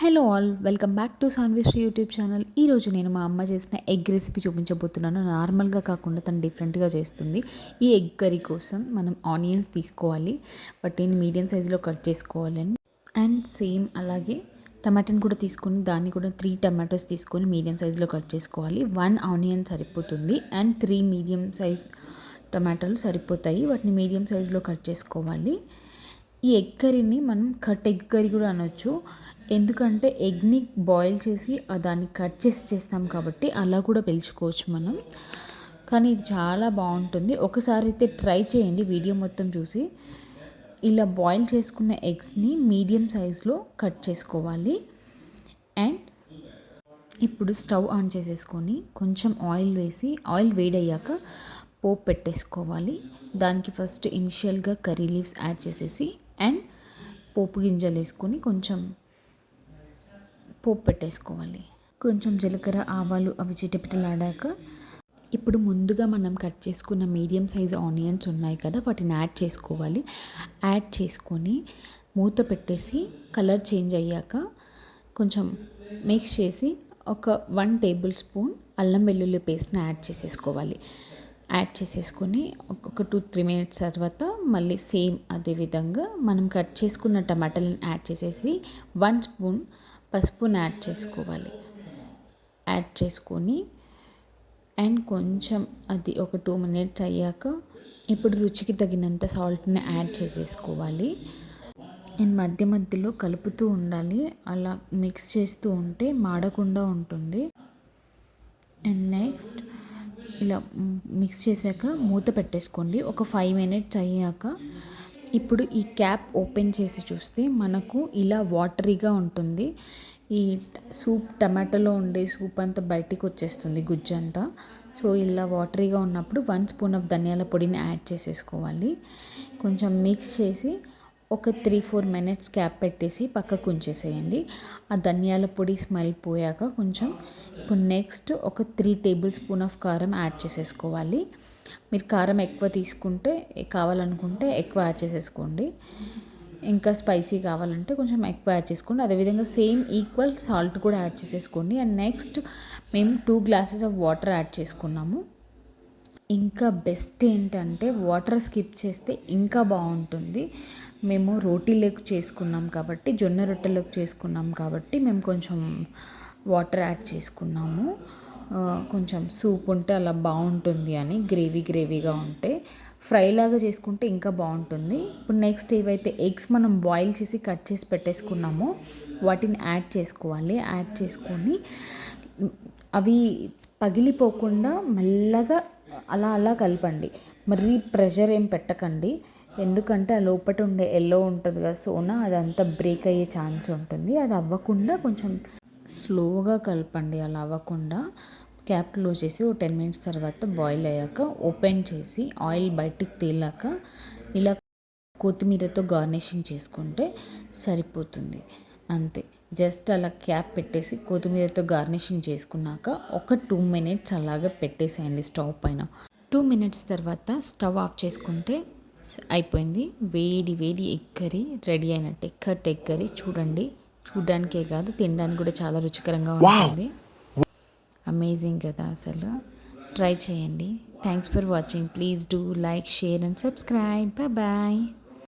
Hello all, welcome back to Sanvish YouTube channel. ఈరోజు నేను మా అమ్మ చేసిన ఎగ్ రెసిపీ చూపించబోతున్నాను. నార్మల్గా కాకుండా తను డిఫరెంట్గా చేస్తుంది. ఈ ఎగ్ కర్రీ కోసం మనం ఆనియన్స్ తీసుకోవాలి, వాటిని మీడియం సైజులో కట్ చేసుకోవాలని. అండ్ సేమ్ అలాగే టమాటాని కూడా తీసుకొని దాన్ని కూడా 3 టమాటోస్ తీసుకొని మీడియం సైజులో కట్ చేసుకోవాలి. 1 ఆనియన్ సరిపోతుంది అండ్ 3 మీడియం సైజ్ టమాటాలు సరిపోతాయి. వాటిని మీడియం సైజులో కట్ చేసుకోవాలి. ఈ ఎగ్ కర్రీని మనం కట్ ఎగ్ కర్రీ కూడా అనొచ్చు, ఎందుకంటే ఎగ్ని బాయిల్ చేసి దాన్ని కట్ చేసి చేస్తాం కాబట్టి అలా కూడా పిలుచుకోవచ్చు మనం. కానీ ఇది చాలా బాగుంటుంది, ఒకసారి అయితే ట్రై చేయండి వీడియో మొత్తం చూసి. ఇలా బాయిల్ చేసుకున్న ఎగ్స్ని మీడియం సైజులో కట్ చేసుకోవాలి. అండ్ ఇప్పుడు స్టవ్ ఆన్ చేసేసుకొని కొంచెం ఆయిల్ వేసి, ఆయిల్ వేడయ్యాక పోపు పెట్టేసుకోవాలి. దానికి ఫస్ట్ ఇనిషియల్గా కర్రీ లీవ్స్ యాడ్ చేసేసి అండ్ పోపు గింజలు వేసుకొని కొంచెం పోపు పెట్టేసుకోవాలి. కొంచెం జీలకర్ర, ఆవాలు అవి చిటపిటలాడాక ఇప్పుడు ముందుగా మనం కట్ చేసుకున్న మీడియం సైజ్ ఆనియన్స్ ఉన్నాయి కదా, వాటిని యాడ్ చేసుకోవాలి. యాడ్ చేసుకొని మూత పెట్టేసి కలర్ చేంజ్ అయ్యాక కొంచెం మిక్స్ చేసి ఒక 1 టేబుల్ స్పూన్ అల్లం వెల్లుల్లి పేస్ట్ని యాడ్ చేసేసుకోవాలి. యాడ్ చేసేసుకొని ఒక 2-3 మినిట్స్ తర్వాత మళ్ళీ సేమ్ అదే విధంగా మనం కట్ చేసుకున్న టమాటాలను యాడ్ చేసేసి 1 స్పూన్ పసుపుని యాడ్ చేసుకోవాలి. యాడ్ చేసుకొని అండ్ కొంచెం అది ఒక 2 మినిట్స్ అయ్యాక ఇప్పుడు రుచికి తగినంత సాల్ట్ని యాడ్ చేసేసుకోవాలి. అండ్ మధ్య మధ్యలో కలుపుతూ ఉండాలి, అలా మిక్స్ చేస్తూ ఉంటే మాడకుండా ఉంటుంది. అండ్ నెక్స్ట్ ఇలా మిక్స్ చేశాక మూత పెట్టేసుకోండి. ఒక 5 మినిట్స్ అయ్యాక ఇప్పుడు ఈ క్యాప్ ఓపెన్ చేసి చూస్తే మనకు ఇలా వాటరీగా ఉంటుంది. ఈ సూప్, టమాటోలో ఉండే సూప్ అంతా బయటికి వచ్చేస్తుంది, గుజ్జంతా. సో ఇలా వాటరీగా ఉన్నప్పుడు 1 స్పూన్ ఆఫ్ ధనియాల పొడిని యాడ్ చేసేసుకోవాలి. కొంచెం మిక్స్ చేసి ఒక 3-4 మినిట్స్ క్యాప్ పెట్టేసి పక్కకు ఉంచేసేయండి. ఆ ధనియాల పొడి స్మెల్ పోయాక కొంచెం ఇప్పుడు నెక్స్ట్ ఒక 3 టేబుల్ స్పూన్ ఆఫ్ కారం యాడ్ చేసేసుకోవాలి. మీరు కారం ఎక్కువ తీసుకుంటే, కావాలనుకుంటే ఎక్కువ యాడ్ చేసేసుకోండి. ఇంకా స్పైసీ కావాలంటే కొంచెం ఎక్కువ యాడ్ చేసుకోండి. అదేవిధంగా సేమ్ ఈక్వల్ సాల్ట్ కూడా యాడ్ చేసేసుకోండి. అండ్ నెక్స్ట్ మేము 2 గ్లాసెస్ ఆఫ్ వాటర్ యాడ్ చేసుకున్నాము. ఇంకా బెస్ట్ ఏంటంటే వాటర్ స్కిప్ చేస్తే ఇంకా బాగుంటుంది. మేము రోటీలోకి చేసుకున్నాం కాబట్టి, జొన్న రొట్టెలోకి చేసుకున్నాం కాబట్టి మేము కొంచెం వాటర్ యాడ్ చేసుకున్నాము. కొంచెం సూప్ ఉంటే అలా బాగుంటుంది అని, గ్రేవీగా ఉంటే. ఫ్రై లాగా చేసుకుంటే ఇంకా బాగుంటుంది. ఇప్పుడు నెక్స్ట్ ఏవైతే ఎగ్స్ మనం బాయిల్ చేసి కట్ చేసి పెట్టేసుకున్నామో వాటిని యాడ్ చేసుకోవాలి. యాడ్ చేసుకొని అవి పగిలిపోకుండా మెల్లగా అలా కలపండి. మరీ ప్రెషర్ ఏం పెట్టకండి, ఎందుకంటే ఆ లోపల ఉండే ఎల్లో ఉంటుంది కదా సోనా, అదంతా బ్రేక్ అయ్యే ఛాన్స్ ఉంటుంది. అది అవ్వకుండా కొంచెం స్లోగా కలపండి. అలా అవ్వకుండా క్యాప్ క్లోజ్ చేసి ఒక 10 మినిట్స్ తర్వాత బాయిల్ అయ్యాక ఓపెన్ చేసి ఆయిల్ బయటికి తేలాక ఇలా కొత్తిమీరతో గార్నిషింగ్ చేసుకుంటే సరిపోతుంది. అంతే, జస్ట్ అలా క్యాప్ పెట్టేసి కొత్తిమీరతో గార్నిషింగ్ చేసుకున్నాక ఒక 2 మినిట్స్ అలాగే పెట్టేసేయండి స్టవ్ పైన. 2 మినిట్స్ తర్వాత స్టవ్ ఆఫ్ చేసుకుంటే అయిపోయింది. వేడి ఎగ్ కర్రీ రెడీ అయినట్టే. కట్ ఎగ్ కర్రీ చూడండి, చూడడానికే కాదు తినడానికి కూడా చాలా రుచికరంగా ఉంటుంది. అమేజింగ్ కదా అసలు. ట్రై చేయండి. Thanks for watching. Please do like, share and subscribe. Bye.